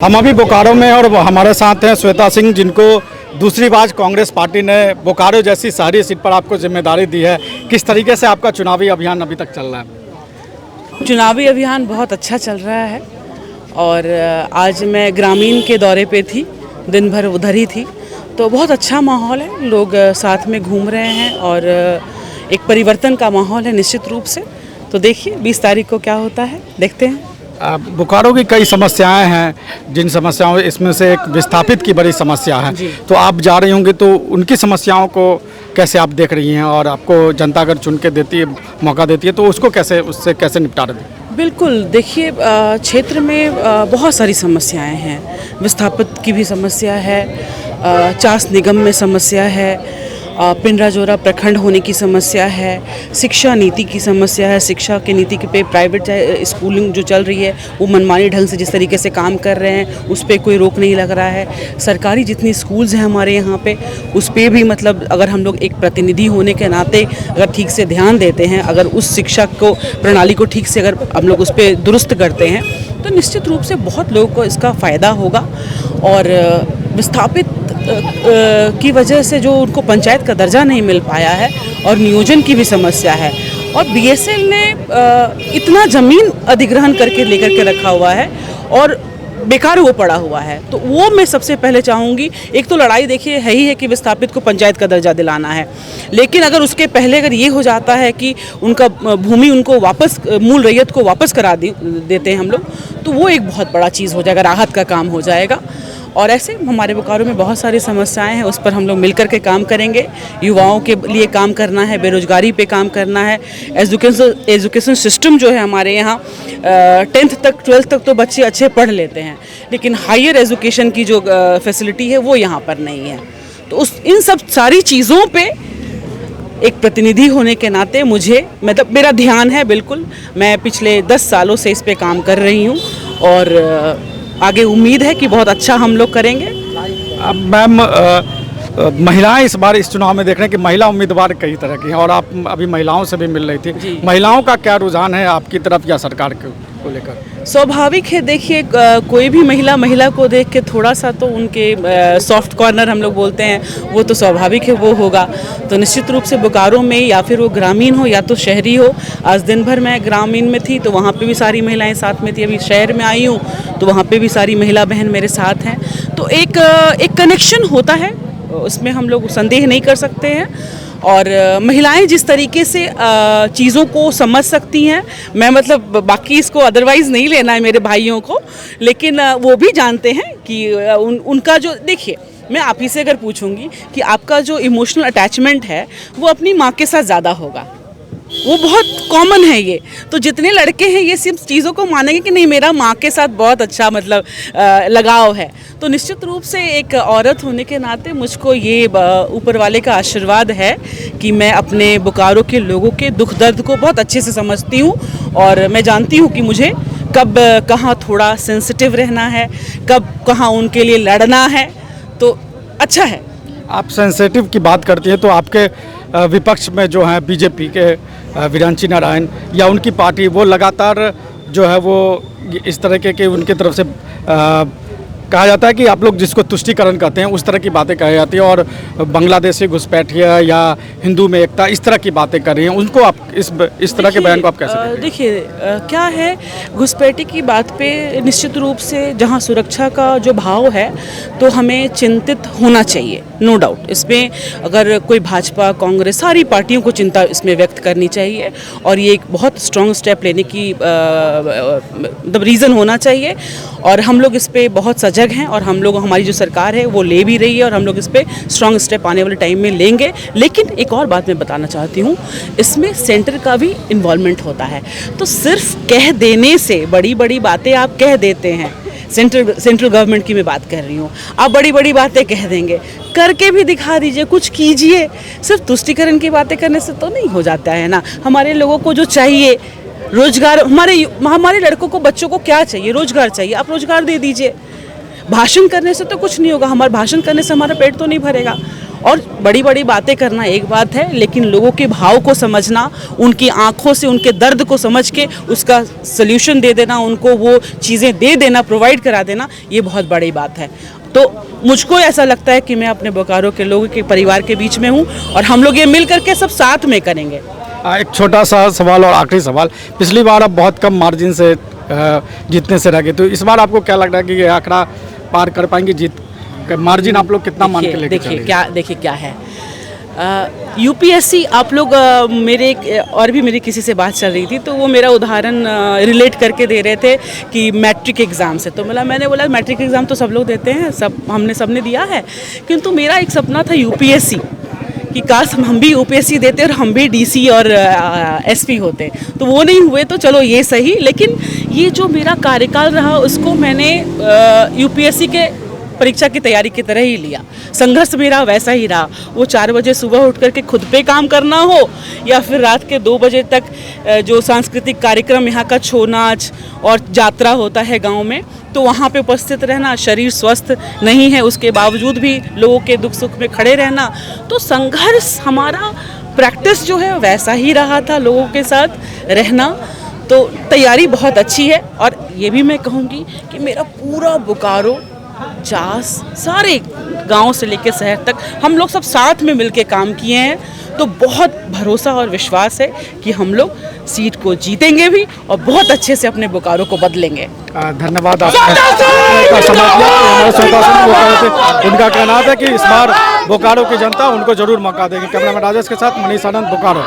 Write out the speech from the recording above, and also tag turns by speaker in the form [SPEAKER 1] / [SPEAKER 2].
[SPEAKER 1] हम अभी बोकारो में और हमारे साथ हैं श्वेता सिंह, जिनको दूसरी बार कांग्रेस पार्टी ने बोकारो जैसी शहरी सीट पर आपको जिम्मेदारी दी है। किस तरीके से आपका चुनावी अभियान अभी तक चल रहा है?
[SPEAKER 2] चुनावी अभियान बहुत अच्छा चल रहा है और आज मैं ग्रामीण के दौरे पे थी, दिन भर उधर ही थी, तो बहुत अच्छा माहौल है। लोग साथ में घूम रहे हैं और एक परिवर्तन का माहौल है निश्चित रूप से। तो देखिए 20 तारीख को क्या होता है, देखते हैं।
[SPEAKER 1] बोकारो की कई समस्याएं हैं, जिन समस्याओं इसमें से एक विस्थापित की बड़ी समस्या है, तो आप जा रही होंगी तो उनकी समस्याओं को कैसे आप देख रही हैं, और आपको जनता अगर चुन के देती है, मौका देती है, तो उसको उससे कैसे निपटा रही है?
[SPEAKER 2] बिल्कुल, देखिए क्षेत्र में बहुत सारी समस्याएं हैं। विस्थापित की भी समस्या है, चास निगम में समस्या है, पिंडराजोरा प्रखंड होने की समस्या है, शिक्षा नीति की समस्या है। शिक्षा की नीति पे प्राइवेट स्कूलिंग जो चल रही है वो मनमानी ढंग से जिस तरीके से काम कर रहे हैं उस पर कोई रोक नहीं लग रहा है। सरकारी जितनी स्कूल्स हैं हमारे यहाँ पे, उस पर भी मतलब अगर हम लोग एक प्रतिनिधि होने के नाते अगर ठीक से ध्यान देते हैं, अगर उस शिक्षा को प्रणाली को ठीक से अगर हम लोग उस पर दुरुस्त करते हैं तो निश्चित रूप से बहुत लोगों को इसका फ़ायदा होगा। और विस्थापित की वजह से जो उनको पंचायत का दर्जा नहीं मिल पाया है और नियोजन की भी समस्या है, और बीएसएल ने इतना ज़मीन अधिग्रहण करके लेकर के रखा हुआ है और बेकार वो पड़ा हुआ है। तो वो मैं सबसे पहले चाहूँगी, एक तो लड़ाई देखिए है ही है कि विस्थापित को पंचायत का दर्जा दिलाना है, लेकिन अगर उसके पहले अगर ये हो जाता है कि उनका भूमि उनको वापस मूल रैयत को वापस करा देते हैं हम लोग, तो वो एक बहुत बड़ा चीज़ हो जाएगा, राहत का काम हो जाएगा। और ऐसे हमारे बोकारो में बहुत सारी समस्याएं हैं, उस पर हम लोग मिलकर के काम करेंगे। युवाओं के लिए काम करना है, बेरोजगारी पे काम करना है। एजुकेशन सिस्टम जो है हमारे यहाँ 10th तक 12th तक तो बच्चे अच्छे पढ़ लेते हैं, लेकिन हायर एजुकेशन की जो फैसिलिटी है वो यहाँ पर नहीं है। तो इन सब सारी चीज़ों पे एक प्रतिनिधि होने के नाते मुझे मतलब मेरा ध्यान है। बिल्कुल, मैं पिछले 10 सालों से इस पे काम कर रही हूँ और आगे उम्मीद है कि बहुत अच्छा हम लोग करेंगे।
[SPEAKER 1] अब मैम, महिलाएं इस बार इस चुनाव में देख रहे हैं कि महिला उम्मीदवार कई तरह की हैं, और आप अभी महिलाओं से भी मिल रही थी। महिलाओं का क्या रुझान है आपकी तरफ या सरकार को लेकर?
[SPEAKER 2] स्वाभाविक है, देखिए कोई भी महिला को देख के थोड़ा सा तो उनके सॉफ्ट कॉर्नर हम लोग बोलते हैं, वो तो स्वाभाविक है वो होगा। तो निश्चित रूप से बोकारो में या फिर वो ग्रामीण हो या तो शहरी हो, आज दिन भर मैं ग्रामीण में थी तो वहाँ पे भी सारी महिलाएं साथ में थी। अभी शहर में आई हूँ तो वहाँ पे भी सारी महिला बहन मेरे साथ हैं। तो एक कनेक्शन होता है, उसमें हम लोग संदेह नहीं कर सकते हैं। और महिलाएं जिस तरीके से चीज़ों को समझ सकती हैं, मैं मतलब बाकी इसको अदरवाइज़ नहीं लेना है मेरे भाइयों को, लेकिन वो भी जानते हैं कि उनका जो, देखिए मैं आप ही से अगर पूछूंगी कि आपका जो इमोशनल अटैचमेंट है वो अपनी माँ के साथ ज़्यादा होगा, वो बहुत कॉमन है ये। तो जितने लड़के हैं ये सिर्फ चीज़ों को मानेंगे कि नहीं मेरा माँ के साथ बहुत अच्छा मतलब लगाव है। तो निश्चित रूप से एक औरत होने के नाते मुझको ये ऊपर वाले का आशीर्वाद है कि मैं अपने बोकारो के लोगों के दुख दर्द को बहुत अच्छे से समझती हूँ, और मैं जानती हूँ कि मुझे कब कहाँ थोड़ा सेंसिटिव रहना है, कब कहाँ उनके लिए लड़ना है। तो अच्छा है।
[SPEAKER 1] आप सेंसिटिव की बात करती हैं तो आपके विपक्ष में जो है बीजेपी के वीरांची नारायण या उनकी पार्टी, वो लगातार जो है वो इस तरह के उनकी तरफ से कहा जाता है कि आप लोग जिसको तुष्टीकरण कहते हैं उस तरह की बातें कही जाती है, और बांग्लादेशी घुसपैठिया या हिंदू में एकता इस तरह की बातें कर रही हैं। उनको आप इस तरह के बयान को आप कैसे
[SPEAKER 2] देखिए क्या है, घुसपैठी की बात पे निश्चित रूप से जहां सुरक्षा का जो भाव है तो हमें चिंतित होना चाहिए, नो डाउट। इसमें अगर कोई भाजपा कांग्रेस सारी पार्टियों को चिंता इसमें व्यक्त करनी चाहिए, और ये एक बहुत स्ट्रॉन्ग स्टेप लेने की मतलब रीज़न होना चाहिए। और हम लोग इस पर बहुत सजग हैं, और हम लोग, हमारी जो सरकार है वो ले भी रही है, और हम लोग इस पर स्ट्रॉन्ग स्टेप आने वाले टाइम में लेंगे। लेकिन एक और बात मैं बताना चाहती हूँ, इसमें सेंटर का भी इन्वॉल्वमेंट होता है। तो सिर्फ कह देने से, बड़ी बड़ी बातें आप कह देते हैं, सेंट्रल गवर्नमेंट की मैं बात कर रही हूँ, आप बड़ी बड़ी बातें कह देंगे, करके भी दिखा दीजिए, कुछ कीजिए। सिर्फ तुष्टीकरण की बातें करने से तो नहीं हो जाता है ना। हमारे लोगों को जो चाहिए रोजगार, हमारे लड़कों को, बच्चों को क्या चाहिए? रोजगार चाहिए, आप रोजगार दे दीजिए। भाषण करने से तो कुछ नहीं होगा, हमारे भाषण करने से हमारा पेट तो नहीं भरेगा। और बड़ी बड़ी बातें करना एक बात है, लेकिन लोगों के भाव को समझना, उनकी आंखों से उनके दर्द को समझ के उसका सल्यूशन दे देना, उनको वो चीज़ें दे देना, प्रोवाइड करा देना, ये बहुत बड़ी बात है। तो मुझको ऐसा लगता है कि मैं अपने बोकारो के लोगों के परिवार के बीच में हूँ और हम लोग ये मिल करके सब साथ में करेंगे।
[SPEAKER 1] एक छोटा सा सवाल और आखिरी सवाल, पिछली बार आप बहुत कम मार्जिन से जीतने से रह गए, तो इस बार आपको क्या लग रहा है कि ये आंकड़ा पार कर पाएंगे? जीत मार्जिन आप लोग कितना मान के लेके चलेंगे?
[SPEAKER 2] देखिए क्या है, यूपीएससी आप लोग मेरे और भी मेरी किसी से बात चल रही थी, तो वो मेरा उदाहरण रिलेट करके दे रहे थे कि मैट्रिक एग्ज़ाम से। तो मैंने बोला मैट्रिक एग्ज़ाम तो सब लोग देते हैं, सबने दिया है, किंतु मेरा एक सपना था यूपीएससी कि काश हम भी यूपीएससी देते और हम भी डीसी और एसपी होते। तो वो नहीं हुए, तो चलो ये सही, लेकिन ये जो मेरा कार्यकाल रहा उसको मैंने यूपीएससी के परीक्षा की तैयारी की तरह ही लिया। संघर्ष मेरा वैसा ही रहा, वो 4 बजे सुबह उठ करके खुद पे काम करना हो या फिर रात के 2 बजे तक जो सांस्कृतिक कार्यक्रम यहाँ का छो नाच और यात्रा होता है गांव में, तो वहाँ पे उपस्थित रहना, शरीर स्वस्थ नहीं है उसके बावजूद भी लोगों के दुख सुख में खड़े रहना। तो संघर्ष हमारा प्रैक्टिस जो है वैसा ही रहा था, लोगों के साथ रहना। तो तैयारी बहुत अच्छी है और ये भी मैं कहूँगी कि मेरा पूरा बोकारो, चास, सारे गांव से लेकर शहर तक हम लोग सब साथ में मिलके काम किए हैं। तो बहुत भरोसा और विश्वास है कि हम लोग सीट को जीतेंगे भी और बहुत अच्छे से अपने बोकारो को बदलेंगे।
[SPEAKER 1] धन्यवाद आपका समय दिया। उनका कहना था कि इस बार बोकारो की जनता उनको जरूर मौका देगी। कैमरामैन राजेश के साथ मनीष आनंद, बोकारो।